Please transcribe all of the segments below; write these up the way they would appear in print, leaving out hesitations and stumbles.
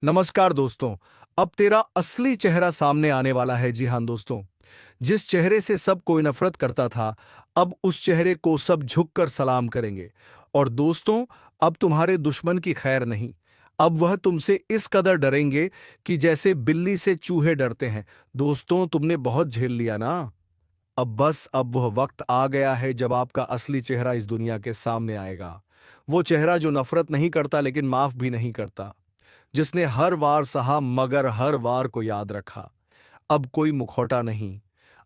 नमस्कार दोस्तों। अब तेरा असली चेहरा सामने आने वाला है। जी हाँ दोस्तों, जिस चेहरे से सब कोई नफरत करता था, अब उस चेहरे को सब झुककर सलाम करेंगे। और दोस्तों, अब तुम्हारे दुश्मन की खैर नहीं। अब वह तुमसे इस कदर डरेंगे कि जैसे बिल्ली से चूहे डरते हैं। दोस्तों, तुमने बहुत झेल लिया ना। अब वह वक्त आ गया है जब आपका असली चेहरा इस दुनिया के सामने आएगा। वो चेहरा जो नफरत नहीं करता लेकिन माफ भी नहीं करता, जिसने हर वार सहा मगर हर वार को याद रखा। अब कोई मुखौटा नहीं,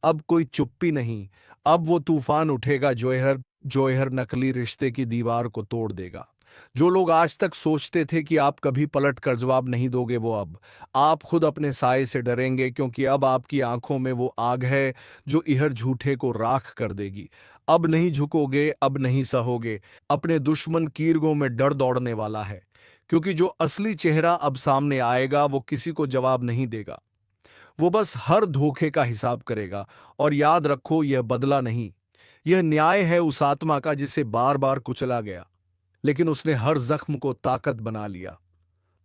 अब कोई चुप्पी नहीं। अब वो तूफान उठेगा जो हर नकली रिश्ते की दीवार को तोड़ देगा। जो लोग आज तक सोचते थे कि आप कभी पलट कर जवाब नहीं दोगे, वो अब आप खुद अपने साए से डरेंगे, क्योंकि अब आपकी आंखों में वो आग है जो इहर झूठे को राख कर देगी। अब नहीं झुकोगे, अब नहीं सहोगे। अपने दुश्मन कीर्गों में डर दौड़ने वाला है, क्योंकि जो असली चेहरा अब सामने आएगा वो किसी को जवाब नहीं देगा। वो बस हर धोखे का हिसाब करेगा। और याद रखो, यह बदला नहीं, यह न्याय है उस आत्मा का जिसे बार बार कुचला गया, लेकिन उसने हर जख्म को ताकत बना लिया।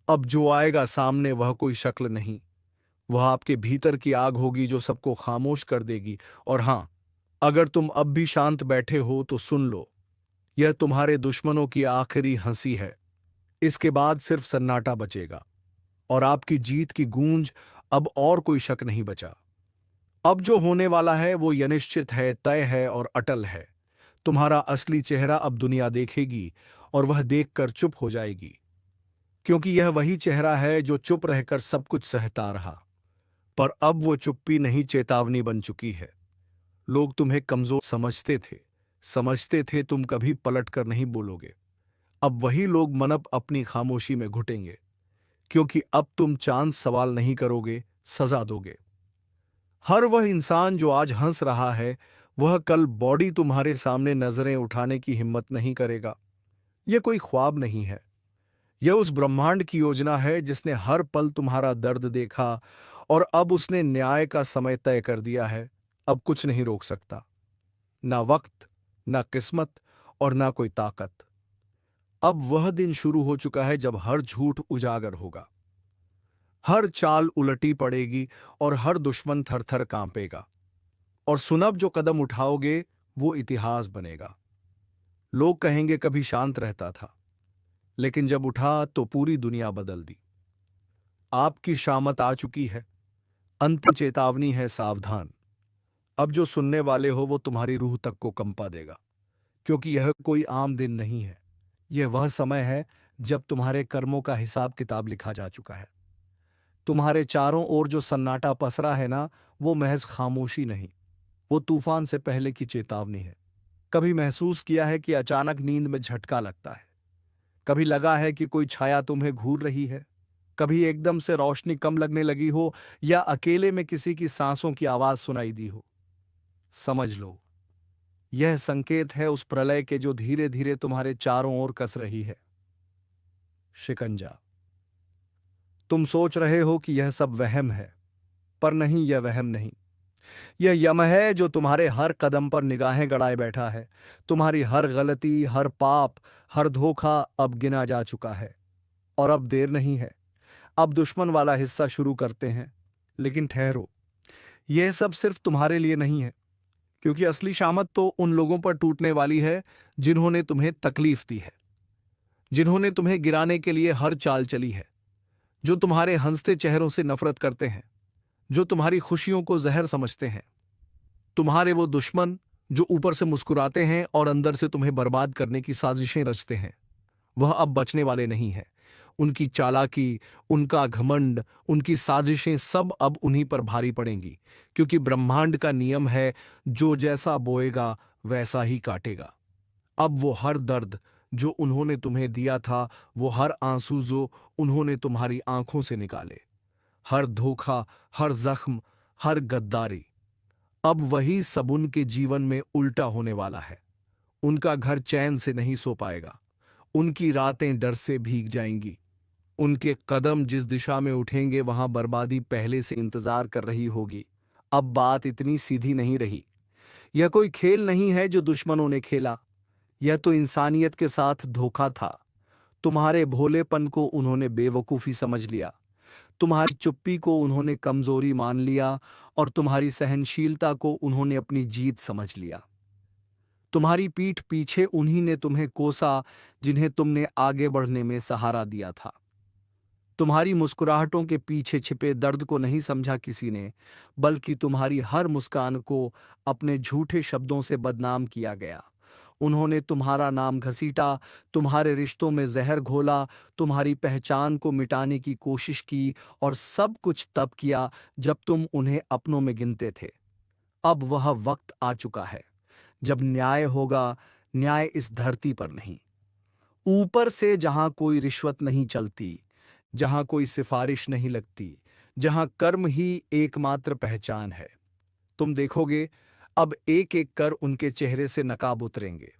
अब जो आएगा सामने वह कोई शक्ल नहीं, वह आपके भीतर की आग होगी जो सबको खामोश कर देगी। और हाँ, अगर तुम अब भी शांत बैठे हो तो सुन लो, यह तुम्हारे दुश्मनों की आखिरी हंसी है। इसके बाद सिर्फ सन्नाटा बचेगा और आपकी जीत की गूंज। अब और कोई शक नहीं बचा। अब जो होने वाला है वो यनिश्चित है, तय है और अटल है। तुम्हारा असली चेहरा अब दुनिया देखेगी, और वह देखकर चुप हो जाएगी, क्योंकि यह वही चेहरा है जो चुप रहकर सब कुछ सहता रहा। पर अब वो चुप्पी नहीं, चेतावनी बन चुकी है। लोग तुम्हें कमजोर समझते थे तुम कभी पलट कर नहीं बोलोगे। अब वही लोग मनप अपनी खामोशी में घुटेंगे, क्योंकि अब तुम चांद सवाल नहीं करोगे, सजा दोगे। हर वह इंसान जो आज हंस रहा है, वह कल बॉडी तुम्हारे सामने नजरें उठाने की हिम्मत नहीं करेगा। यह कोई ख्वाब नहीं है, यह उस ब्रह्मांड की योजना है जिसने हर पल तुम्हारा दर्द देखा, और अब उसने न्याय का समय तय कर दिया है। अब कुछ नहीं रोक सकता, ना वक्त, ना किस्मत, और ना कोई ताकत। अब वह दिन शुरू हो चुका है जब हर झूठ उजागर होगा, हर चाल उलटी पड़ेगी, और हर दुश्मन थर थर कांपेगा। और सुनब जो कदम उठाओगे वो इतिहास बनेगा। लोग कहेंगे कभी शांत रहता था, लेकिन जब उठा तो पूरी दुनिया बदल दी। आपकी शामत आ चुकी है, अंतिम चेतावनी है, सावधान। अब जो सुनने वाले हो वो तुम्हारी रूह तक को कंपा देगा, क्योंकि यह कोई आम दिन नहीं है। यह वह समय है जब तुम्हारे कर्मों का हिसाब किताब लिखा जा चुका है। तुम्हारे चारों ओर जो सन्नाटा पसरा है ना, वो महज खामोशी नहीं, वो तूफान से पहले की चेतावनी है। कभी महसूस किया है कि अचानक नींद में झटका लगता है? कभी लगा है कि कोई छाया तुम्हें घूर रही है? कभी एकदम से रोशनी कम लगने लगी हो, या अकेले में किसी की सांसों की आवाज सुनाई दी हो? समझ लो, यह संकेत है उस प्रलय के जो धीरे धीरे तुम्हारे चारों ओर कस रही है। शिकंजा। तुम सोच रहे हो कि यह सब वहम है, पर नहीं, यह वहम नहीं। यह यम है जो तुम्हारे हर कदम पर निगाहें गड़ाए बैठा है। तुम्हारी हर गलती, हर पाप, हर धोखा अब गिना जा चुका है। और अब देर नहीं है, अब दुश्मन वाला हिस्सा शुरू करते हैं। लेकिन ठहरो, यह सब सिर्फ तुम्हारे लिए नहीं है, क्योंकि असली शामत तो उन लोगों पर टूटने वाली है जिन्होंने तुम्हें तकलीफ दी है, जिन्होंने तुम्हें गिराने के लिए हर चाल चली है, जो तुम्हारे हंसते चेहरों से नफरत करते हैं, जो तुम्हारी खुशियों को जहर समझते हैं। तुम्हारे वो दुश्मन जो ऊपर से मुस्कुराते हैं और अंदर से तुम्हें बर्बाद करने की साजिशें रचते हैं, वह अब बचने वाले नहीं हैं। उनकी चालाकी, उनका घमंड, उनकी साजिशें सब अब उन्हीं पर भारी पड़ेंगी, क्योंकि ब्रह्मांड का नियम है, जो जैसा बोएगा वैसा ही काटेगा। अब वो हर दर्द जो उन्होंने तुम्हें दिया था, वो हर आंसू जो उन्होंने तुम्हारी आंखों से निकाले, हर धोखा, हर जख्म, हर गद्दारी, अब वही सब उनके जीवन में उल्टा होने वाला है। उनका घर चैन से नहीं सो पाएगा, उनकी रातें डर से भीग जाएंगी। उनके कदम जिस दिशा में उठेंगे वहां बर्बादी पहले से इंतजार कर रही होगी। अब बात इतनी सीधी नहीं रही। यह कोई खेल नहीं है जो दुश्मनों ने खेला, यह तो इंसानियत के साथ धोखा था। तुम्हारे भोलेपन को उन्होंने बेवकूफ़ी समझ लिया, तुम्हारी चुप्पी को उन्होंने कमज़ोरी मान लिया और तुम्हारी सहनशीलता को उन्होंने अपनी जीत समझ लिया। तुम्हारी पीठ पीछे उन्हीं ने तुम्हें कोसा जिन्हें तुमने आगे बढ़ने में सहारा दिया था। तुम्हारी मुस्कुराहटों के पीछे छिपे दर्द को नहीं समझा किसी ने, बल्कि तुम्हारी हर मुस्कान को अपने झूठे शब्दों से बदनाम किया गया। उन्होंने तुम्हारा नाम घसीटा, तुम्हारे रिश्तों में जहर घोला, तुम्हारी पहचान को मिटाने की कोशिश की और सब कुछ तब किया जब तुम उन्हें अपनों में गिनते थे। अब वह वक्त आ चुका है जब न्याय होगा, न्याय इस धरती पर नहीं, ऊपर से, जहां कोई रिश्वत नहीं चलती, जहां कोई सिफारिश नहीं लगती, जहां कर्म ही एकमात्र पहचान है। तुम देखोगे अब एक एक कर उनके चेहरे से नकाब उतरेंगे।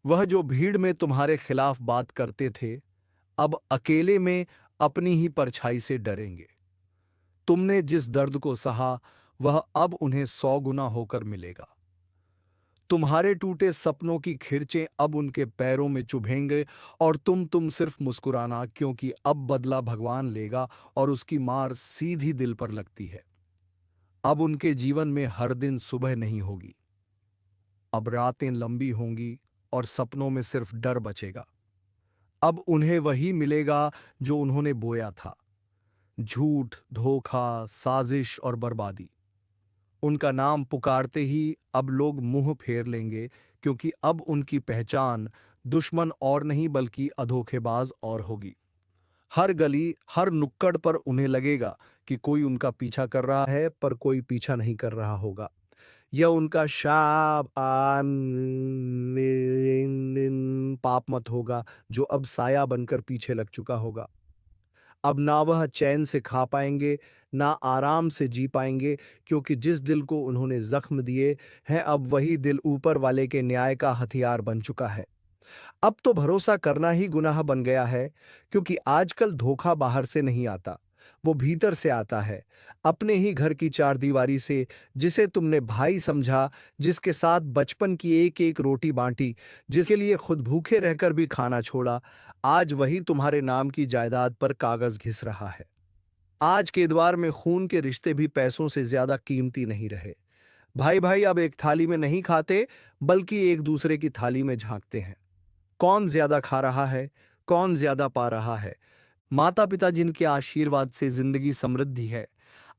वह जो भीड़ में तुम्हारे खिलाफ बात करते थे, अब अकेले में अपनी ही परछाई से डरेंगे। तुमने जिस दर्द को सहा, वह अब उन्हें 100 गुना होकर मिलेगा। तुम्हारे टूटे सपनों की खिरचें अब उनके पैरों में चुभेंगे और तुम सिर्फ मुस्कुराना, क्योंकि अब बदला भगवान लेगा और उसकी मार सीधी दिल पर लगती है। अब उनके जीवन में हर दिन सुबह नहीं होगी, अब रातें लंबी होंगी और सपनों में सिर्फ डर बचेगा। अब उन्हें वही मिलेगा जो उन्होंने बोया था, झूठ, धोखा, साजिश और बर्बादी। उनका नाम पुकारते ही अब लोग मुंह फेर लेंगे, क्योंकि अब उनकी पहचान दुश्मन और नहीं बल्कि अधोखेबाज और होगी। हर गली, हर नुक्कड़ पर उन्हें लगेगा कि कोई उनका पीछा कर रहा है, पर कोई पीछा नहीं कर रहा होगा। यह उनका शाप पाप मत होगा जो अब साया बनकर पीछे लग चुका होगा। अब ना वह चैन से खा पाएंगे, ना आराम से जी पाएंगे, क्योंकि जिस दिल को उन्होंने जख्म दिए हैं, अब वही दिल ऊपर वाले के न्याय का हथियार बन चुका है। अब तो भरोसा करना ही गुनाह बन गया है, क्योंकि आजकल धोखा बाहर से नहीं आता, वो भीतर से आता है। अपने ही घर की चारदीवारी से, जिसे तुमने भाई समझा, जिसके साथ बचपन की एक एक रोटी बांटी, जिसके लिए खुद भूखे रहकर भी खाना छोड़ा, आज वही तुम्हारे नाम की जायदाद पर कागज घिस रहा है। आज के द्वार में खून के रिश्ते भी पैसों से ज्यादा कीमती नहीं रहे। भाई भाई अब एक थाली में नहीं खाते, बल्कि एक दूसरे की थाली में झांकते हैं। कौन ज्यादा खा रहा है, कौन ज्यादा पा रहा है। माता पिता जिनके आशीर्वाद से जिंदगी समृद्धि है,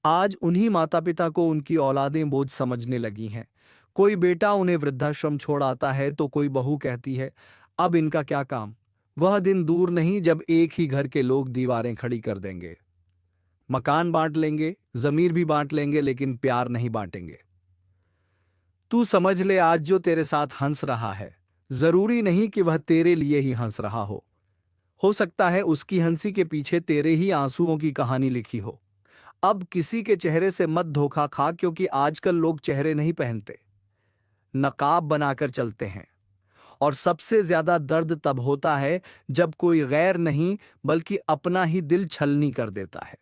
आज उन्हीं माता पिता को उनकी औलादें बोझ समझने लगी हैं। कोई बेटा उन्हें वृद्धाश्रम छोड़ आता है तो कोई बहू कहती है, अब इनका क्या काम। वह दिन दूर नहीं जब एक ही घर के लोग दीवारें खड़ी कर देंगे, मकान बांट लेंगे, जमीर भी बांट लेंगे, लेकिन प्यार नहीं बांटेंगे। तू समझ ले, आज जो तेरे साथ हंस रहा है, जरूरी नहीं कि वह तेरे लिए ही हंस रहा हो सकता है उसकी हंसी के पीछे तेरे ही आंसुओं की कहानी लिखी हो। अब किसी के चेहरे से मत धोखा खा, क्योंकि आजकल लोग चेहरे नहीं पहनते, नकाब बनाकर चलते हैं। और सबसे ज्यादा दर्द तब होता है जब कोई गैर नहीं बल्कि अपना ही दिल छलनी कर देता है।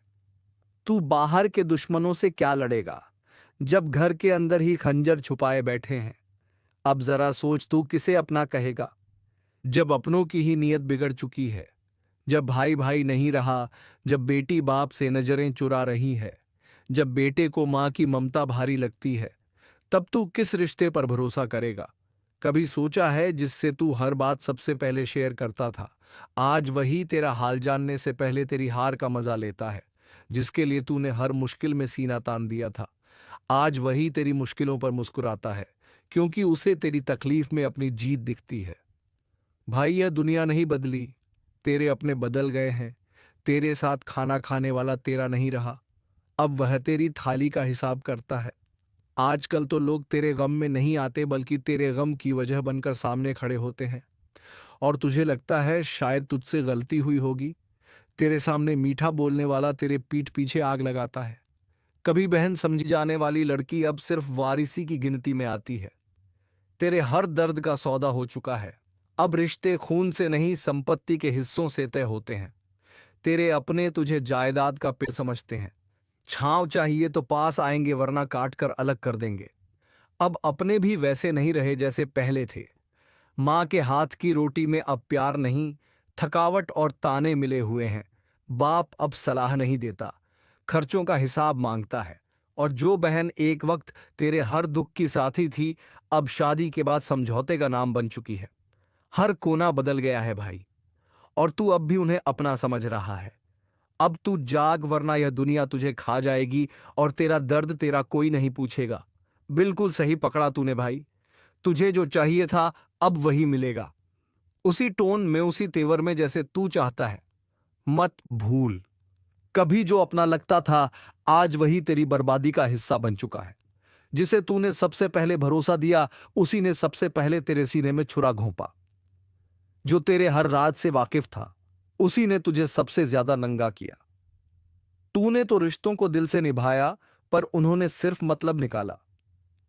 तू बाहर के दुश्मनों से क्या लड़ेगा जब घर के अंदर ही खंजर छुपाए बैठे हैं। अब जरा सोच, तू किसे अपना कहेगा जब अपनों की ही नीयत बिगड़ चुकी है, जब भाई भाई नहीं रहा, जब बेटी बाप से नजरें चुरा रही है, जब बेटे को मां की ममता भारी लगती है, तब तू किस रिश्ते पर भरोसा करेगा। कभी सोचा है जिससे तू हर बात सबसे पहले शेयर करता था, आज वही तेरा हाल जानने से पहले तेरी हार का मजा लेता है। जिसके लिए तूने हर मुश्किल में सीना तान दिया था, आज वही तेरी मुश्किलों पर मुस्कुराता है, क्योंकि उसे तेरी तकलीफ में अपनी जीत दिखती है। भाई, यह दुनिया नहीं बदली, तेरे अपने बदल गए हैं। तेरे साथ खाना खाने वाला तेरा नहीं रहा, अब वह तेरी थाली का हिसाब करता है। आजकल तो लोग तेरे गम में नहीं आते, बल्कि तेरे गम की वजह बनकर सामने खड़े होते हैं। और तुझे लगता है शायद तुझसे गलती हुई होगी। तेरे सामने मीठा बोलने वाला तेरे पीठ पीछे आग लगाता है। कभी बहन समझी जाने वाली लड़की अब सिर्फ वारिसी की गिनती में आती है। तेरे हर दर्द का सौदा हो चुका है। अब रिश्ते खून से नहीं, संपत्ति के हिस्सों से तय होते हैं। तेरे अपने तुझे जायदाद का पेड़ समझते हैं। छांव चाहिए तो पास आएंगे, वरना काट कर अलग कर देंगे। अब अपने भी वैसे नहीं रहे जैसे पहले थे। मां के हाथ की रोटी में अब प्यार नहीं, थकावट और ताने मिले हुए हैं। बाप अब सलाह नहीं देता, खर्चों का हिसाब मांगता है। और जो बहन एक वक्त तेरे हर दुख की साथी थी, अब शादी के बाद समझौते का नाम बन चुकी है। हर कोना बदल गया है भाई, और तू अब भी उन्हें अपना समझ रहा है। अब तू जाग, वरना यह दुनिया तुझे खा जाएगी और तेरा दर्द तेरा कोई नहीं पूछेगा। बिल्कुल सही पकड़ा तूने भाई। तुझे जो चाहिए था अब वही मिलेगा, उसी टोन में, उसी तेवर में जैसे तू चाहता है। मत भूल, कभी जो अपना लगता था, आज वही तेरी बर्बादी का हिस्सा बन चुका है। जिसे तूने सबसे पहले भरोसा दिया, उसी ने सबसे पहले तेरे सीने में छुरा घोंपा। जो तेरे हर राज से वाकिफ था, उसी ने तुझे सबसे ज्यादा नंगा किया। तूने तो रिश्तों को दिल से निभाया, पर उन्होंने सिर्फ मतलब निकाला।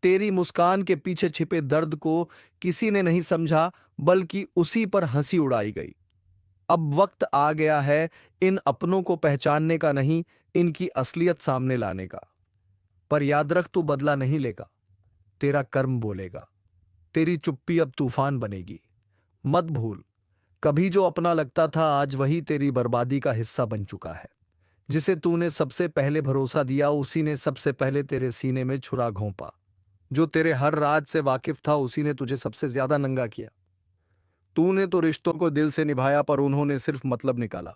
तेरी मुस्कान के पीछे छिपे दर्द को किसी ने नहीं समझा, बल्कि उसी पर हंसी उड़ाई गई। अब वक्त आ गया है इन अपनों को पहचानने का नहीं, इनकी असलियत सामने लाने का। पर याद रख, तू बदला नहीं लेगा, तेरा कर्म बोलेगा। तेरी चुप्पी अब तूफान बनेगी। मत भूल, कभी जो अपना लगता था, आज वही तेरी बर्बादी का हिस्सा बन चुका है। जिसे तूने सबसे पहले भरोसा दिया, उसी ने सबसे पहले तेरे सीने में छुरा घोंपा। जो तेरे हर राज से वाकिफ था, उसी ने तुझे सबसे ज्यादा नंगा किया। तूने तो रिश्तों को दिल से निभाया, पर उन्होंने सिर्फ मतलब निकाला।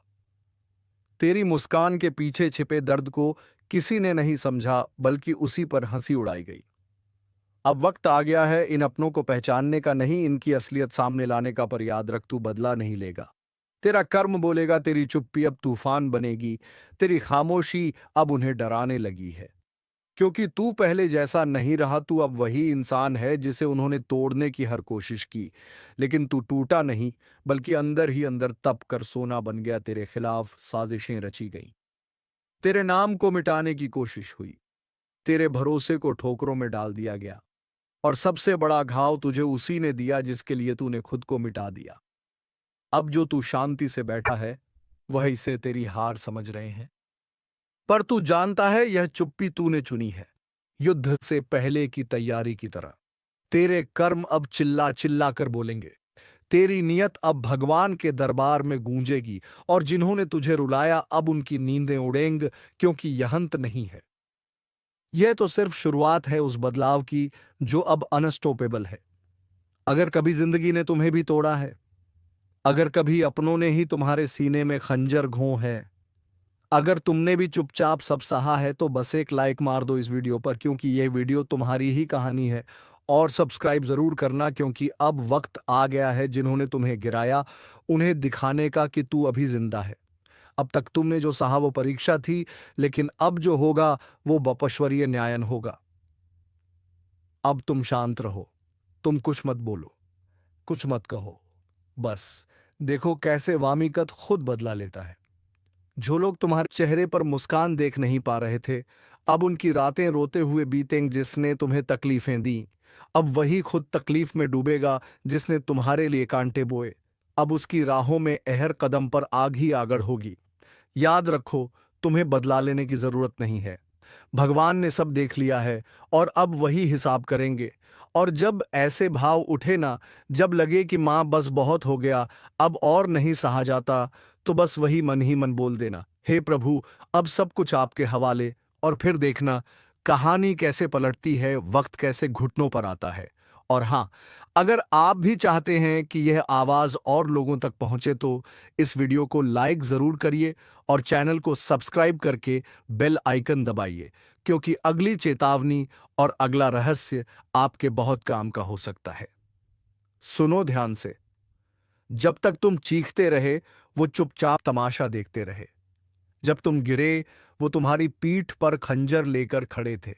तेरी मुस्कान के पीछे छिपे दर्द को किसी ने नहीं समझा, बल्कि उसी पर हंसी उड़ाई गई। अब वक्त आ गया है इन अपनों को पहचानने का नहीं, इनकी असलियत सामने लाने का। पर याद रख, तू बदला नहीं लेगा, तेरा कर्म बोलेगा। तेरी चुप्पी अब तूफान बनेगी, तेरी खामोशी अब उन्हें डराने लगी है। क्योंकि तू पहले जैसा नहीं रहा, तू अब वही इंसान है जिसे उन्होंने तोड़ने की हर कोशिश की। लेकिन तू टूटा नहीं, बल्कि अंदर ही अंदर तप कर सोना बन गया। तेरे खिलाफ साजिशें रची गईं, तेरे नाम को मिटाने की कोशिश हुई, तेरे भरोसे को ठोकरों में डाल दिया गया। और सबसे बड़ा घाव तुझे उसी ने दिया जिसके लिए तूने खुद को मिटा दिया। अब जो तू शांति से बैठा है, वह इसे तेरी हार समझ रहे हैं। पर तू जानता है, यह चुप्पी तूने चुनी है, युद्ध से पहले की तैयारी की तरह। तेरे कर्म अब चिल्ला चिल्ला कर बोलेंगे, तेरी नियत अब भगवान के दरबार में गूंजेगी। और जिन्होंने तुझे रुलाया, अब उनकी नींदें उड़ेंग, क्योंकि यह अंत नहीं है। यह तो सिर्फ शुरुआत है उस बदलाव की जो अब अनस्टॉपेबल है। अगर कभी जिंदगी ने तुम्हें भी तोड़ा है, अगर कभी अपनों ने ही तुम्हारे सीने में खंजर घों है, अगर तुमने भी चुपचाप सब सहा है, तो बस एक लाइक मार दो इस वीडियो पर, क्योंकि यह वीडियो तुम्हारी ही कहानी है। और सब्सक्राइब जरूर करना, क्योंकि अब वक्त आ गया है जिन्होंने तुम्हें गिराया, उन्हें दिखाने का कि तू अभी जिंदा है। अब तक तुमने जो सहा वो परीक्षा थी, लेकिन अब जो होगा वो बपश्वरीय न्यायन होगा। अब तुम शांत रहो, तुम कुछ मत बोलो, कुछ मत कहो। बस देखो कैसे वामीकत खुद बदला लेता है। जो लोग तुम्हारे चेहरे पर मुस्कान देख नहीं पा रहे थे, अब उनकी रातें रोते हुए बीतेंगी। जिसने तुम्हें तकलीफें दी, अब वही खुद तकलीफ में डूबेगा। जिसने तुम्हारे लिए कांटे बोए, अब उसकी राहों में अहर कदम पर आग ही आगड़ होगी। याद रखो, तुम्हें बदला लेने की जरूरत नहीं है। भगवान ने सब देख लिया है, और अब वही हिसाब करेंगे। और जब ऐसे भाव उठे ना, जब लगे कि माँ बस बहुत हो गया, अब और नहीं सहा जाता, तो बस वही मन ही मन बोल देना, हे प्रभु, अब सब कुछ आपके हवाले। और फिर देखना कहानी कैसे पलटती है, वक्त कैसे घुटनों पर आता है। और हाँ, अगर आप भी चाहते हैं कि यह आवाज और लोगों तक पहुंचे, तो इस वीडियो को लाइक जरूर करिए और चैनल को सब्सक्राइब करके बेल आइकन दबाइए, क्योंकि अगली चेतावनी और अगला रहस्य आपके बहुत काम का हो सकता है। सुनो ध्यान से, जब तक तुम चीखते रहे, वो चुपचाप तमाशा देखते रहे। जब तुम गिरे, वो तुम्हारी पीठ पर खंजर लेकर खड़े थे।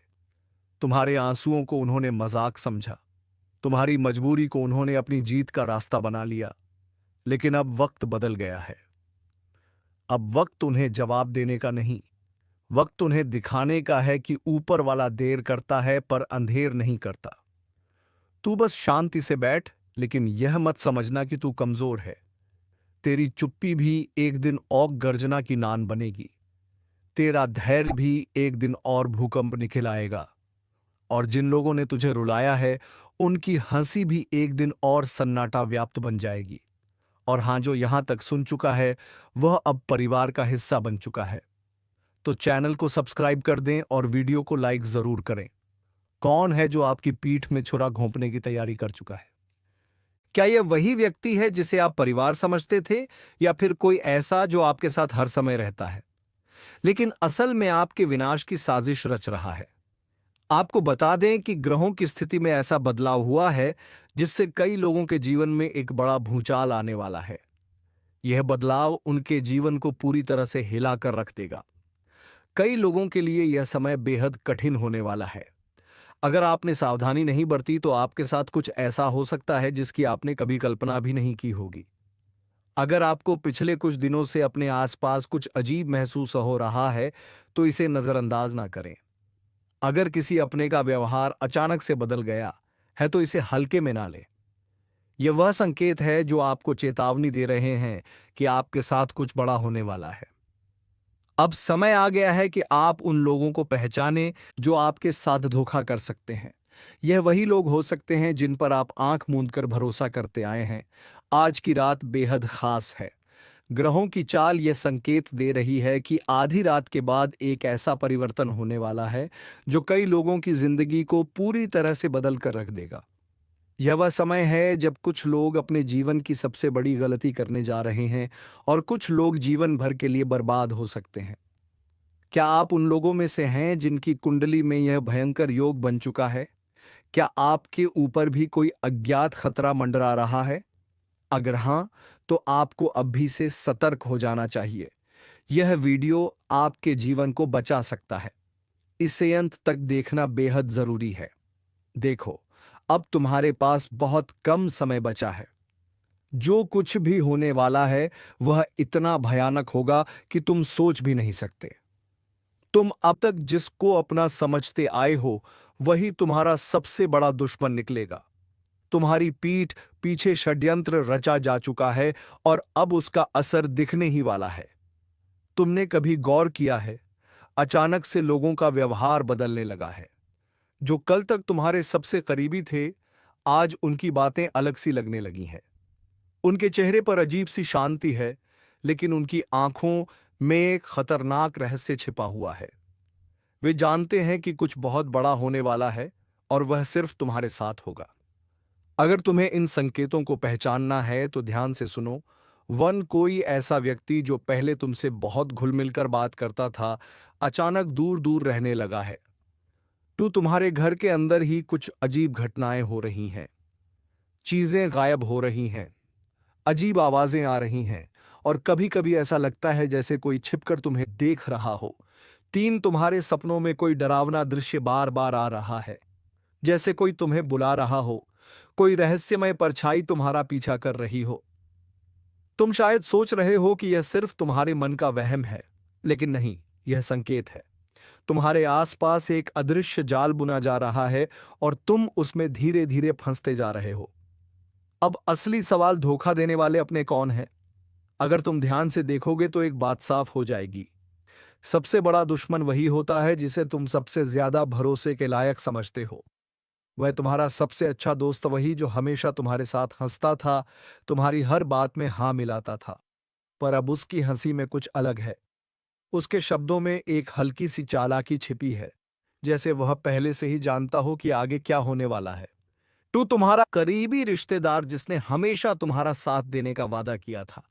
तुम्हारे आंसुओं को उन्होंने मजाक समझा, तुम्हारी मजबूरी को उन्होंने अपनी जीत का रास्ता बना लिया। लेकिन अब वक्त बदल गया है। अब वक्त उन्हें जवाब देने का नहीं, वक्त उन्हें दिखाने का है कि ऊपर वाला देर करता है, पर अंधेर नहीं करता। तू बस शांति से बैठ, लेकिन यह मत समझना कि तू कमजोर है। तेरी चुप्पी भी एक दिन औग गर्जना की नान बनेगी। तेरा धैर्य भी एक दिन और भूकंप निखिलाएगा। और जिन लोगों ने तुझे रुलाया है, उनकी हंसी भी एक दिन और सन्नाटा व्याप्त बन जाएगी। और हाँ, जो यहाँ तक सुन चुका है वह अब परिवार का हिस्सा बन चुका है। तो चैनल को सब्सक्राइब कर दें और वीडियो को लाइक जरूर करें। कौन है जो आपकी पीठ में छुरा घोंपने की तैयारी कर चुका है? क्या यह वही व्यक्ति है जिसे आप परिवार समझते थे, या फिर कोई ऐसा जो आपके साथ हर समय रहता है लेकिन असल में आपके विनाश की साजिश रच रहा है? आपको बता दें कि ग्रहों की स्थिति में ऐसा बदलाव हुआ है जिससे कई लोगों के जीवन में एक बड़ा भूचाल आने वाला है। यह बदलाव उनके जीवन को पूरी तरह से हिला कर रख देगा। कई लोगों के लिए यह समय बेहद कठिन होने वाला है। अगर आपने सावधानी नहीं बरती तो आपके साथ कुछ ऐसा हो सकता है जिसकी आपने कभी कल्पना भी नहीं की होगी। अगर आपको पिछले कुछ दिनों से अपने आसपास कुछ अजीब महसूस हो रहा है तो इसे नजरअंदाज ना करें। अगर किसी अपने का व्यवहार अचानक से बदल गया है तो इसे हल्के में ना लें। यह वह संकेत है जो आपको चेतावनी दे रहे हैं कि आपके साथ कुछ बड़ा होने वाला है। अब समय आ गया है कि आप उन लोगों को पहचानें जो आपके साथ धोखा कर सकते हैं। यह वही लोग हो सकते हैं जिन पर आप आंख मूंद कर भरोसा करते आए हैं। आज की रात बेहद खास है। ग्रहों की चाल यह संकेत दे रही है कि आधी रात के बाद एक ऐसा परिवर्तन होने वाला है जो कई लोगों की जिंदगी को पूरी तरह से बदल कर रख देगा। यह वह समय है जब कुछ लोग अपने जीवन की सबसे बड़ी गलती करने जा रहे हैं और कुछ लोग जीवन भर के लिए बर्बाद हो सकते हैं। क्या आप उन लोगों में से हैं जिनकी कुंडली में यह भयंकर योग बन चुका है? क्या आपके ऊपर भी कोई अज्ञात खतरा मंडरा रहा है? अगर हां, तो आपको अभी से सतर्क हो जाना चाहिए। यह वीडियो आपके जीवन को बचा सकता है। इसे अंत तक देखना बेहद जरूरी है। देखो, अब तुम्हारे पास बहुत कम समय बचा है। जो कुछ भी होने वाला है वह इतना भयानक होगा कि तुम सोच भी नहीं सकते। तुम अब तक जिसको अपना समझते आए हो वही तुम्हारा सबसे बड़ा दुश्मन निकलेगा। तुम्हारी पीठ पीछे षड्यंत्र रचा जा चुका है और अब उसका असर दिखने ही वाला है। तुमने कभी गौर किया है, अचानक से लोगों का व्यवहार बदलने लगा है। जो कल तक तुम्हारे सबसे करीबी थे, आज उनकी बातें अलग सी लगने लगी हैं। उनके चेहरे पर अजीब सी शांति है, लेकिन उनकी आंखों में एक खतरनाक रहस्य छिपा हुआ है। वे जानते हैं कि कुछ बहुत बड़ा होने वाला है और वह सिर्फ तुम्हारे साथ होगा। अगर तुम्हें इन संकेतों को पहचानना है तो ध्यान से सुनो। वन, कोई ऐसा व्यक्ति जो पहले तुमसे बहुत घुल मिलकर बात करता था, अचानक दूर दूर रहने लगा है। टू, तुम्हारे घर के अंदर ही कुछ अजीब घटनाएं हो रही हैं। चीजें गायब हो रही हैं, अजीब आवाजें आ रही हैं और कभी कभी ऐसा लगता है जैसे कोई छिपकर तुम्हें देख रहा हो। 3, तुम्हारे सपनों में कोई डरावना दृश्य बार बार आ रहा है, जैसे कोई तुम्हें बुला रहा हो, कोई रहस्यमय परछाई तुम्हारा पीछा कर रही हो। तुम शायद सोच रहे हो कि यह सिर्फ तुम्हारे मन का वहम है, लेकिन नहीं, यह संकेत है। तुम्हारे आसपास एक अदृश्य जाल बुना जा रहा है और तुम उसमें धीरे धीरे फंसते जा रहे हो। अब असली सवाल, धोखा देने वाले अपने कौन हैं? अगर तुम ध्यान से देखोगे तो एक बात साफ हो जाएगी। सबसे बड़ा दुश्मन वही होता है जिसे तुम सबसे ज्यादा भरोसे के लायक समझते हो। वह तुम्हारा सबसे अच्छा दोस्त वही जो हमेशा तुम्हारे साथ हंसता था, तुम्हारी हर बात में हाँ मिलाता था। पर अब उसकी हंसी में कुछ अलग है। उसके शब्दों में एक हल्की सी चालाकी छिपी है, जैसे वह पहले से ही जानता हो कि आगे क्या होने वाला है। तू, तुम्हारा करीबी रिश्तेदार जिसने हमेशा तुम्हारा साथ देने का वादा किया था,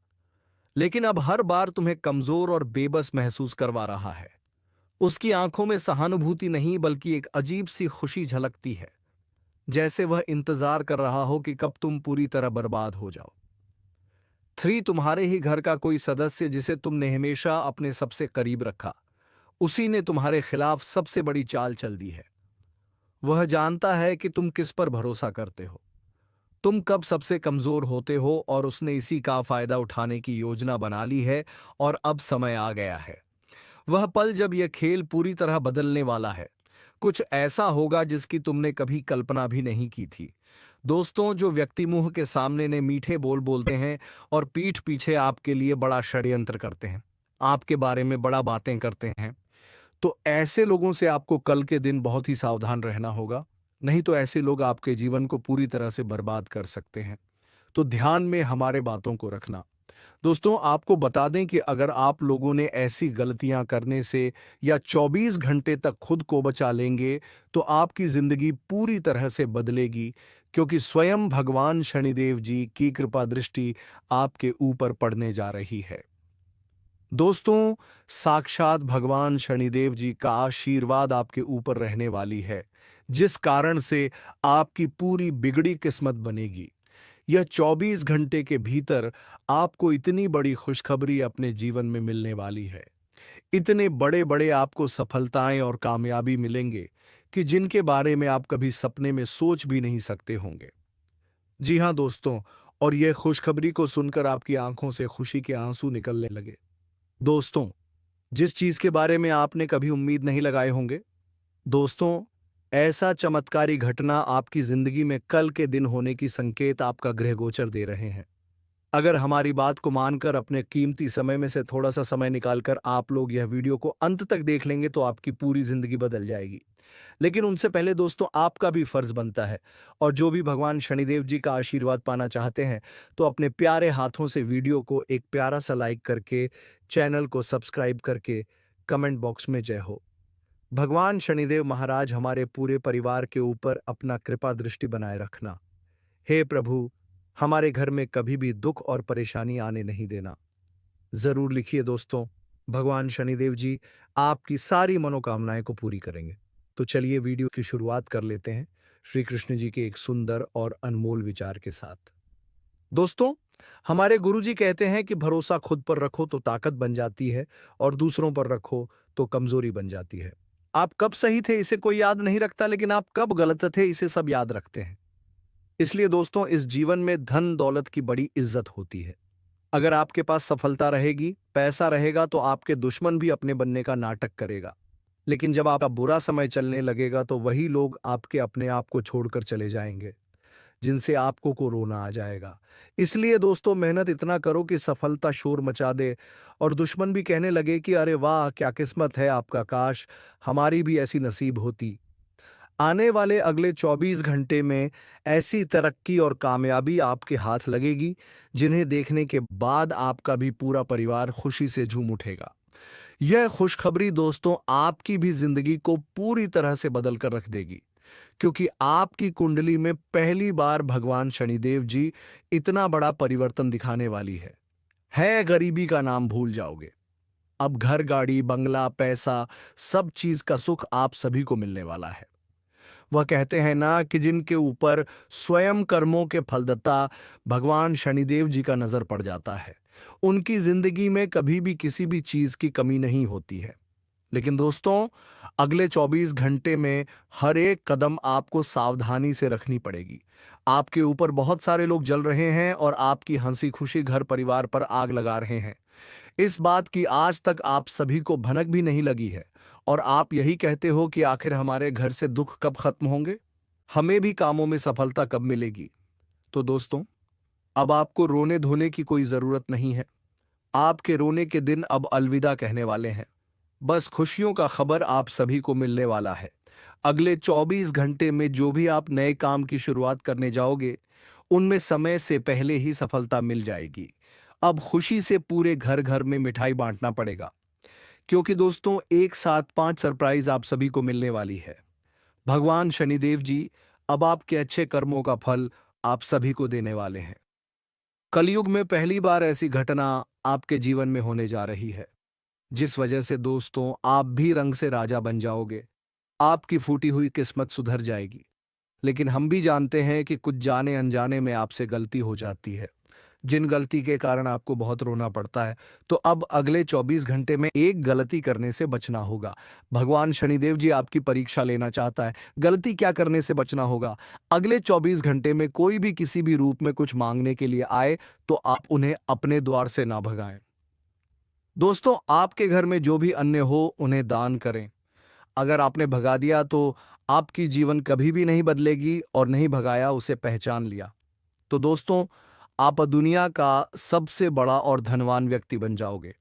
लेकिन अब हर बार तुम्हें कमजोर और बेबस महसूस करवा रहा है। उसकी आंखों में सहानुभूति नहीं बल्कि एक अजीब सी खुशी झलकती है, जैसे वह इंतजार कर रहा हो कि कब तुम पूरी तरह बर्बाद हो जाओ। 3, तुम्हारे ही घर का कोई सदस्य जिसे तुमने हमेशा अपने सबसे करीब रखा, उसी ने तुम्हारे खिलाफ सबसे बड़ी चाल चल दी है। वह जानता है कि तुम किस पर भरोसा करते हो, तुम कब सबसे कमजोर होते हो, और उसने इसी का फायदा उठाने की योजना बना ली है। और अब समय आ गया है, वह पल जब यह खेल पूरी तरह बदलने वाला है। कुछ ऐसा होगा जिसकी तुमने कभी कल्पना भी नहीं की थी। दोस्तों, जो व्यक्ति मुंह के सामने ने मीठे बोल बोलते हैं और पीठ पीछे आपके लिए बड़ा षड्यंत्र करते हैं, आपके बारे में बड़ा बातें करते हैं, तो ऐसे लोगों से आपको कल के दिन बहुत ही सावधान रहना होगा। नहीं तो ऐसे लोग आपके जीवन को पूरी तरह से बर्बाद कर सकते हैं। तो ध्यान में हमारे बातों को रखना। दोस्तों, आपको बता दें कि अगर आप लोगों ने ऐसी गलतियां करने से या 24 घंटे तक खुद को बचा लेंगे, तो आपकी जिंदगी पूरी तरह से बदलेगी, क्योंकि स्वयं भगवान शनिदेव जी की कृपा दृष्टि आपके ऊपर पड़ने जा रही है। दोस्तों, साक्षात भगवान शनिदेव जी का आशीर्वाद आपके ऊपर रहने वाली है, जिस कारण से आपकी पूरी बिगड़ी किस्मत बनेगी। यह 24 घंटे के भीतर आपको इतनी बड़ी खुशखबरी अपने जीवन में मिलने वाली है। इतने बड़े बड़े आपको सफलताएं और कामयाबी मिलेंगे कि जिनके बारे में आप कभी सपने में सोच भी नहीं सकते होंगे। जी हाँ दोस्तों, और यह खुशखबरी को सुनकर आपकी आंखों से खुशी के आंसू निकलने लगे। दोस्तों, जिस चीज के बारे में आपने कभी उम्मीद नहीं लगाए होंगे, दोस्तों, ऐसा चमत्कारी घटना आपकी जिंदगी में कल के दिन होने की संकेत आपका गृह गोचर दे रहे हैं। अगर हमारी बात को मानकर अपने कीमती समय में से थोड़ा सा समय निकालकर आप लोग यह वीडियो को अंत तक देख लेंगे तो आपकी पूरी जिंदगी बदल जाएगी। लेकिन उनसे पहले दोस्तों, आपका भी फर्ज बनता है, और जो भी भगवान शनिदेव जी का आशीर्वाद पाना चाहते हैं, तो अपने प्यारे हाथों से वीडियो को एक प्यारा सा लाइक करके, चैनल को सब्सक्राइब करके, कमेंट बॉक्स में जय हो। भगवान शनिदेव महाराज हमारे पूरे परिवार के ऊपर अपना कृपा दृष्टि बनाए रखना। हे प्रभु, हमारे घर में कभी भी दुख और परेशानी आने नहीं देना। जरूर लिखिए दोस्तों, भगवान शनिदेव जी आपकी सारी मनोकामनाएं को पूरी करेंगे। तो चलिए वीडियो की शुरुआत कर लेते हैं श्री कृष्ण जी के एक सुंदर और अनमोल विचार के साथ। दोस्तों, हमारे गुरुजी कहते हैं कि भरोसा खुद पर रखो तो ताकत बन जाती है, और दूसरों पर रखो तो कमजोरी बन जाती है। आप कब सही थे इसे कोई याद नहीं रखता, लेकिन आप कब गलत थे इसे सब याद रखते हैं। इसलिए दोस्तों, इस जीवन में धन दौलत की बड़ी इज्जत होती है। अगर आपके पास सफलता रहेगी, पैसा रहेगा, तो आपके दुश्मन भी अपने बनने का नाटक करेगा। लेकिन जब आपका बुरा समय चलने लगेगा तो वही लोग आपके अपने आप को छोड़कर चले जाएंगे, जिनसे आपको को रोना आ जाएगा। इसलिए दोस्तों, मेहनत इतना करो कि सफलता शोर मचा दे और दुश्मन भी कहने लगे कि अरे वाह, क्या किस्मत है आपका, काश हमारी भी ऐसी नसीब होती। आने वाले अगले 24 घंटे में ऐसी तरक्की और कामयाबी आपके हाथ लगेगी, जिन्हें देखने के बाद आपका भी पूरा परिवार खुशी से झूम उठेगा। यह खुशखबरी दोस्तों आपकी भी जिंदगी को पूरी तरह से बदल कर रख देगी, क्योंकि आपकी कुंडली में पहली बार भगवान शनिदेव जी इतना बड़ा परिवर्तन दिखाने वाली है गरीबी का नाम भूल जाओगे। अब घर, गाड़ी, बंगला, पैसा, सब चीज का सुख आप सभी को मिलने वाला है। वह कहते हैं ना कि जिनके ऊपर स्वयं कर्मों के फलदाता भगवान शनिदेव जी का नजर पड़ जाता है, उनकी जिंदगी में कभी भी किसी भी चीज की कमी नहीं होती है। लेकिन दोस्तों, अगले 24 घंटे में हर एक कदम आपको सावधानी से रखनी पड़ेगी। आपके ऊपर बहुत सारे लोग जल रहे हैं और आपकी हंसी खुशी घर परिवार पर आग लगा रहे हैं। इस बात की आज तक आप सभी को भनक भी नहीं लगी है, और आप यही कहते हो कि आखिर हमारे घर से दुख कब खत्म होंगे, हमें भी कामों में सफलता कब मिलेगी। तो दोस्तों, अब आपको रोने धोने की कोई जरूरत नहीं है। आपके रोने के दिन अब अलविदा कहने वाले हैं। बस खुशियों का खबर आप सभी को मिलने वाला है। अगले 24 घंटे में जो भी आप नए काम की शुरुआत करने जाओगे, उनमें समय से पहले ही सफलता मिल जाएगी। अब खुशी से पूरे घर घर में मिठाई बांटना पड़ेगा, क्योंकि दोस्तों एक साथ 5 सरप्राइज आप सभी को मिलने वाली है। भगवान शनिदेव जी अब आपके अच्छे कर्मों का फल आप सभी को देने वाले हैं। कलयुग में पहली बार ऐसी घटना आपके जीवन में होने जा रही है, जिस वजह से दोस्तों आप भी रंग से राजा बन जाओगे। आपकी फूटी हुई किस्मत सुधर जाएगी। लेकिन हम भी जानते हैं कि कुछ जाने अनजाने में आपसे गलती हो जाती है, जिन गलती के कारण आपको बहुत रोना पड़ता है। तो अब अगले 24 घंटे में एक गलती करने से बचना होगा। भगवान शनिदेव जी आपकी परीक्षा लेना चाहता है। गलती क्या करने से बचना होगा? अगले 24 घंटे में कोई भी किसी भी रूप में कुछ मांगने के लिए आए, तो आप उन्हें अपने द्वार से ना भगाएं। दोस्तों, आपके घर में जो भी अन्न हो उन्हें दान करें। अगर आपने भगा दिया तो आपकी जीवन कभी भी नहीं बदलेगी, और नहीं भगाया उसे पहचान लिया तो दोस्तों आप दुनिया का सबसे बड़ा और धनवान व्यक्ति बन जाओगे।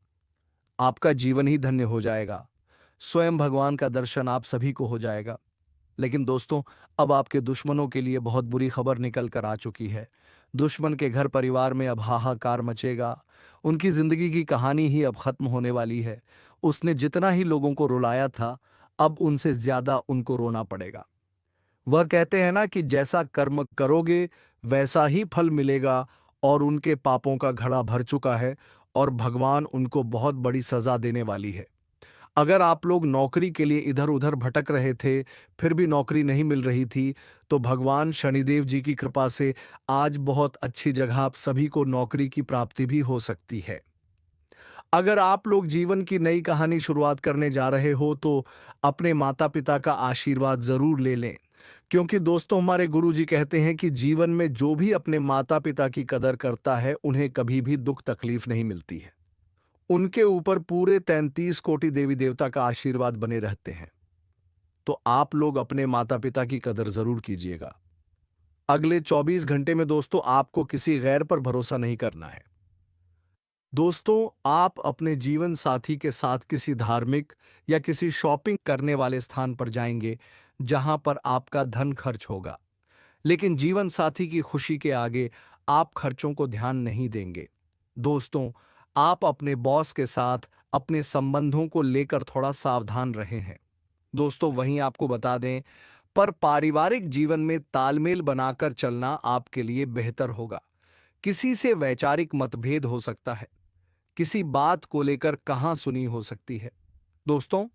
आपका जीवन ही धन्य हो जाएगा। स्वयं भगवान का दर्शन आप सभी को हो जाएगा। लेकिन दोस्तों, अब आपके दुश्मनों के लिए बहुत बुरी खबर निकल कर आ चुकी है। दुश्मन के घर परिवार में अब हाहाकार मचेगा। उनकी जिंदगी की कहानी ही अब खत्म होने वाली है। उसने जितना ही लोगों को रुलाया था, अब उनसे ज्यादा उनको रोना पड़ेगा। वह कहते हैं ना कि जैसा कर्म करोगे वैसा ही फल मिलेगा, और उनके पापों का घड़ा भर चुका है और भगवान उनको बहुत बड़ी सजा देने वाली है। अगर आप लोग नौकरी के लिए इधर उधर भटक रहे थे, फिर भी नौकरी नहीं मिल रही थी, तो भगवान शनिदेव जी की कृपा से आज बहुत अच्छी जगह आप सभी को नौकरी की प्राप्ति भी हो सकती है। अगर आप लोग जीवन की नई कहानी शुरुआत करने जा रहे हो तो अपने माता पिता का आशीर्वाद जरूर ले लें, क्योंकि दोस्तों हमारे गुरुजी कहते हैं कि जीवन में जो भी अपने माता पिता की कदर करता है उन्हें कभी भी दुख तकलीफ नहीं मिलती है। उनके ऊपर पूरे 33 कोटि देवी देवता का आशीर्वाद बने रहते हैं। तो आप लोग अपने माता पिता की कदर जरूर कीजिएगा। अगले 24 घंटे में दोस्तों आपको किसी गैर पर भरोसा नहीं करना है। दोस्तों, आप अपने जीवन साथी के साथ किसी धार्मिक या किसी शॉपिंग करने वाले स्थान पर जाएंगे जहां पर आपका धन खर्च होगा, लेकिन जीवन साथी की खुशी के आगे आप खर्चों को ध्यान नहीं देंगे। दोस्तों, आप अपने बॉस के साथ अपने संबंधों को लेकर थोड़ा सावधान रहे हैं। दोस्तों, वहीं आपको बता दें, पर पारिवारिक जीवन में तालमेल बनाकर चलना आपके लिए बेहतर होगा। किसी से वैचारिक मतभेद हो सकता है, किसी बात को लेकर कहां सुनी हो सकती है। दोस्तों,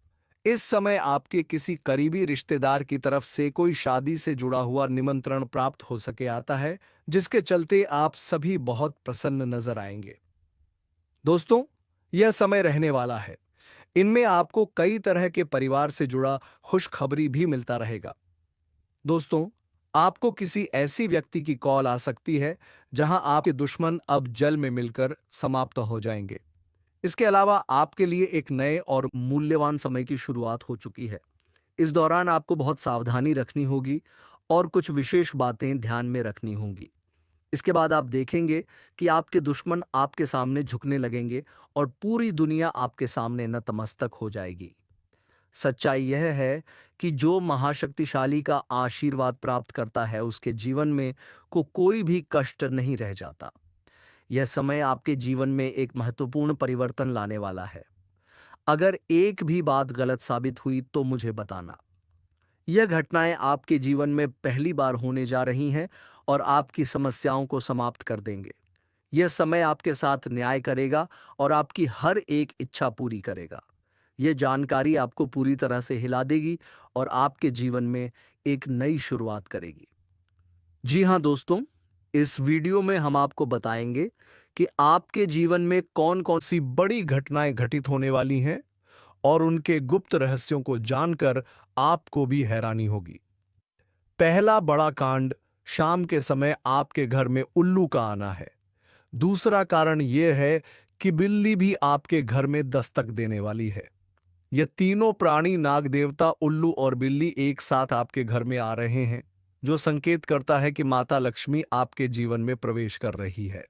इस समय आपके किसी करीबी रिश्तेदार की तरफ से कोई शादी से जुड़ा हुआ निमंत्रण प्राप्त हो सके आता है, जिसके चलते आप सभी बहुत प्रसन्न नजर आएंगे। दोस्तों, यह समय रहने वाला है। इनमें आपको कई तरह के परिवार से जुड़ा खुशखबरी भी मिलता रहेगा। दोस्तों, आपको किसी ऐसी व्यक्ति की कॉल आ सकती है जहां आपके दुश्मन अब जल में मिलकर समाप्त हो जाएंगे। इसके अलावा आपके लिए एक नए और मूल्यवान समय की शुरुआत हो चुकी है। इस दौरान आपको बहुत सावधानी रखनी होगी और कुछ विशेष बातें ध्यान में रखनी होंगी। इसके बाद आप देखेंगे कि आपके दुश्मन आपके सामने झुकने लगेंगे और पूरी दुनिया आपके सामने नतमस्तक हो जाएगी। सच्चाई यह है कि जो महाशक्तिशाली का आशीर्वाद प्राप्त करता है उसके जीवन में कोई भी कष्ट नहीं रह जाता। यह समय आपके जीवन में एक महत्वपूर्ण परिवर्तन लाने वाला है। अगर एक भी बात गलत साबित हुई तो मुझे बताना। यह घटनाएं आपके जीवन में पहली बार होने जा रही हैं और आपकी समस्याओं को समाप्त कर देंगे। यह समय आपके साथ न्याय करेगा और आपकी हर एक इच्छा पूरी करेगा। यह जानकारी आपको पूरी तरह से हिला देगी और आपके जीवन में एक नई शुरुआत करेगी। जी हाँ दोस्तों, इस वीडियो में हम आपको बताएंगे कि आपके जीवन में कौन कौन सी बड़ी घटनाएं घटित होने वाली हैं, और उनके गुप्त रहस्यों को जानकर आपको भी हैरानी होगी। पहला बड़ा कांड, शाम के समय आपके घर में उल्लू का आना है। दूसरा कारण यह है कि बिल्ली भी आपके घर में दस्तक देने वाली है। ये तीनों प्राणी, नाग देवता, उल्लू और बिल्ली, एक साथ आपके घर में आ रहे हैं, जो संकेत करता है कि माता लक्ष्मी आपके जीवन में प्रवेश कर रही है।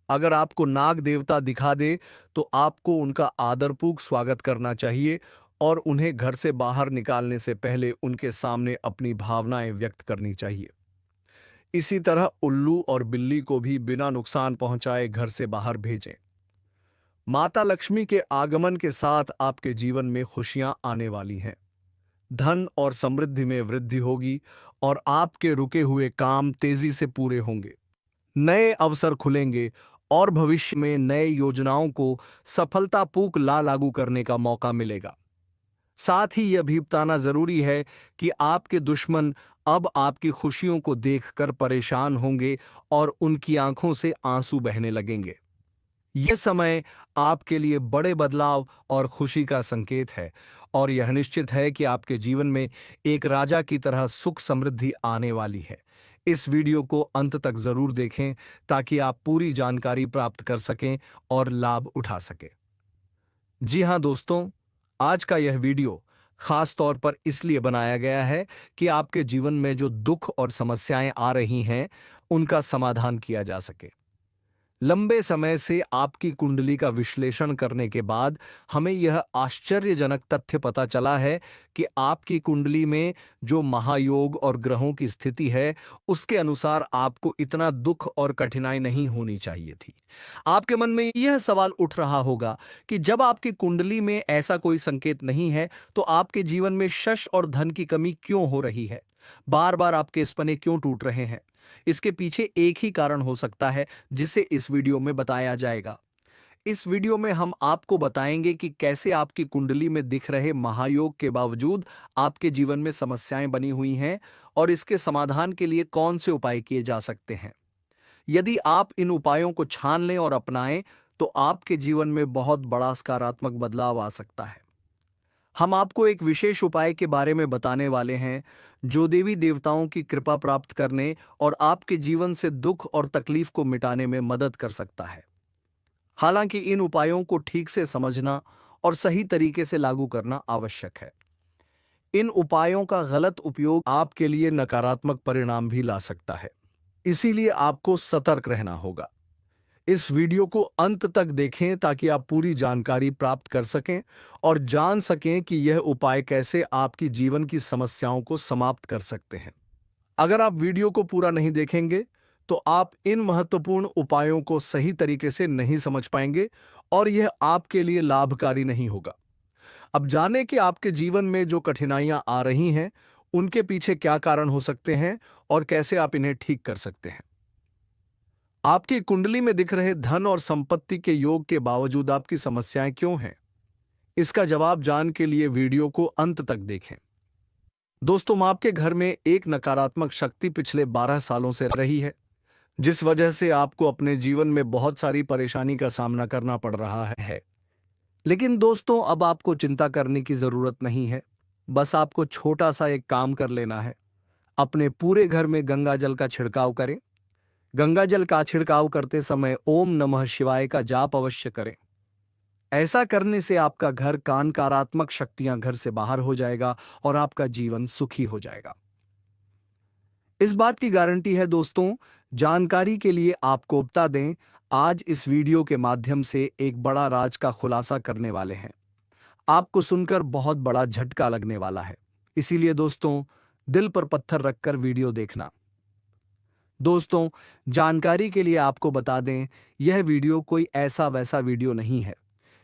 अगर आपको नाग देवता दिखा दे तो आपको उनका आदरपूर्वक स्वागत करना चाहिए और उन्हें घर से बाहर निकालने से पहले उनके सामने अपनी भावनाएं व्यक्त करनी चाहिए। इसी तरह उल्लू और बिल्ली को भी बिना नुकसान पहुंचाए घर से बाहर भेजें। माता लक्ष्मी के आगमन के साथ आपके जीवन में खुशियां आने वाली हैं। धन और समृद्धि में वृद्धि होगी और आपके रुके हुए काम तेजी से पूरे होंगे। नए अवसर खुलेंगे और भविष्य में नए योजनाओं को सफलतापूर्वक लागू करने का मौका मिलेगा। साथ ही यह भी बताना जरूरी है कि आपके दुश्मन अब आपकी खुशियों को देखकर परेशान होंगे और उनकी आंखों से आंसू बहने लगेंगे। यह समय आपके लिए बड़े बदलाव और खुशी का संकेत है, और यह निश्चित है कि आपके जीवन में एक राजा की तरह सुख समृद्धि आने वाली है। इस वीडियो को अंत तक जरूर देखें ताकि आप पूरी जानकारी प्राप्त कर सकें और लाभ उठा सकें। जी हाँ दोस्तों, आज का यह वीडियो खास तौर पर इसलिए बनाया गया है कि आपके जीवन में जो दुख और समस्याएं आ रही हैं उनका समाधान किया जा सके। लंबे समय से आपकी कुंडली का विश्लेषण करने के बाद हमें यह आश्चर्यजनक तथ्य पता चला है कि आपकी कुंडली में जो महायोग और ग्रहों की स्थिति है, उसके अनुसार आपको इतना दुख और कठिनाई नहीं होनी चाहिए थी। आपके मन में यह सवाल उठ रहा होगा कि जब आपकी कुंडली में ऐसा कोई संकेत नहीं है, तो आपके जीवन में यश और धन की कमी क्यों हो रही है? बार बार आपके सपने क्यों टूट रहे हैं? इसके पीछे एक ही कारण हो सकता है, जिसे इस वीडियो में बताया जाएगा। इस वीडियो में हम आपको बताएंगे कि कैसे आपकी कुंडली में दिख रहे महायोग के बावजूद आपके जीवन में समस्याएं बनी हुई हैं और इसके समाधान के लिए कौन से उपाय किए जा सकते हैं। यदि आप इन उपायों को छान लें और अपनाएं, तो आपके जीवन में बहुत बड़ा सकारात्मक बदलाव आ सकता है। हम आपको एक विशेष उपाय के बारे में बताने वाले हैं, जो देवी देवताओं की कृपा प्राप्त करने और आपके जीवन से दुख और तकलीफ को मिटाने में मदद कर सकता है। हालांकि इन उपायों को ठीक से समझना और सही तरीके से लागू करना आवश्यक है। इन उपायों का गलत उपयोग आपके लिए नकारात्मक परिणाम भी ला सकता है, इसीलिए आपको सतर्क रहना होगा। इस वीडियो को अंत तक देखें ताकि आप पूरी जानकारी प्राप्त कर सकें और जान सकें कि यह उपाय कैसे आपकी जीवन की समस्याओं को समाप्त कर सकते हैं। अगर आप वीडियो को पूरा नहीं देखेंगे, तो आप इन महत्वपूर्ण उपायों को सही तरीके से नहीं समझ पाएंगे और यह आपके लिए लाभकारी नहीं होगा। अब जानें कि आपके जीवन में जो कठिनाइयां आ रही हैं, उनके पीछे क्या कारण हो सकते हैं और कैसे आप इन्हें ठीक कर सकते हैं। आपकी कुंडली में दिख रहे धन और संपत्ति के योग के बावजूद आपकी समस्याएं क्यों हैं? इसका जवाब जानने के लिए वीडियो को अंत तक देखें। दोस्तों, आपके घर में एक नकारात्मक शक्ति पिछले 12 सालों से रही है, जिस वजह से आपको अपने जीवन में बहुत सारी परेशानी का सामना करना पड़ रहा है। लेकिन दोस्तों, अब आपको चिंता करने की जरूरत नहीं है। बस आपको छोटा सा एक काम कर लेना है। अपने पूरे घर में गंगा जल का छिड़काव करें। गंगा जल का छिड़काव करते समय ओम नमः शिवाय का जाप अवश्य करें। ऐसा करने से आपका घर का नकारात्मक शक्तियां घर से बाहर हो जाएगा और आपका जीवन सुखी हो जाएगा। इस बात की गारंटी है दोस्तों। जानकारी के लिए आपको बता दें, आज इस वीडियो के माध्यम से एक बड़ा राज का खुलासा करने वाले हैं। आपको सुनकर बहुत बड़ा झटका लगने वाला है, इसीलिए दोस्तों, दिल पर पत्थर रखकर वीडियो देखना। दोस्तों, जानकारी के लिए आपको बता दें, यह वीडियो कोई ऐसा वैसा वीडियो नहीं है।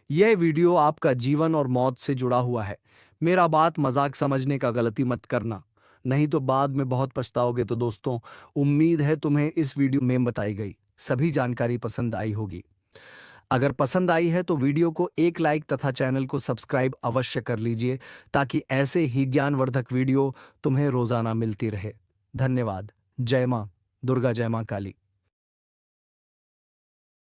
यह वीडियो आपका जीवन और मौत से जुड़ा हुआ है। मेरा बात मजाक समझने का गलती मत करना, नहीं तो बाद में बहुत पछताओगे। तो दोस्तों, उम्मीद है तुम्हें इस वीडियो में बताई गई सभी जानकारी पसंद आई होगी। अगर पसंद आई है तो वीडियो को एक लाइक तथा चैनल को सब्सक्राइब अवश्य कर लीजिए, ताकि ऐसे ही ज्ञानवर्धक वीडियो तुम्हें रोजाना मिलती रहे। धन्यवाद। जय मां दुर्गा, जय मां काली।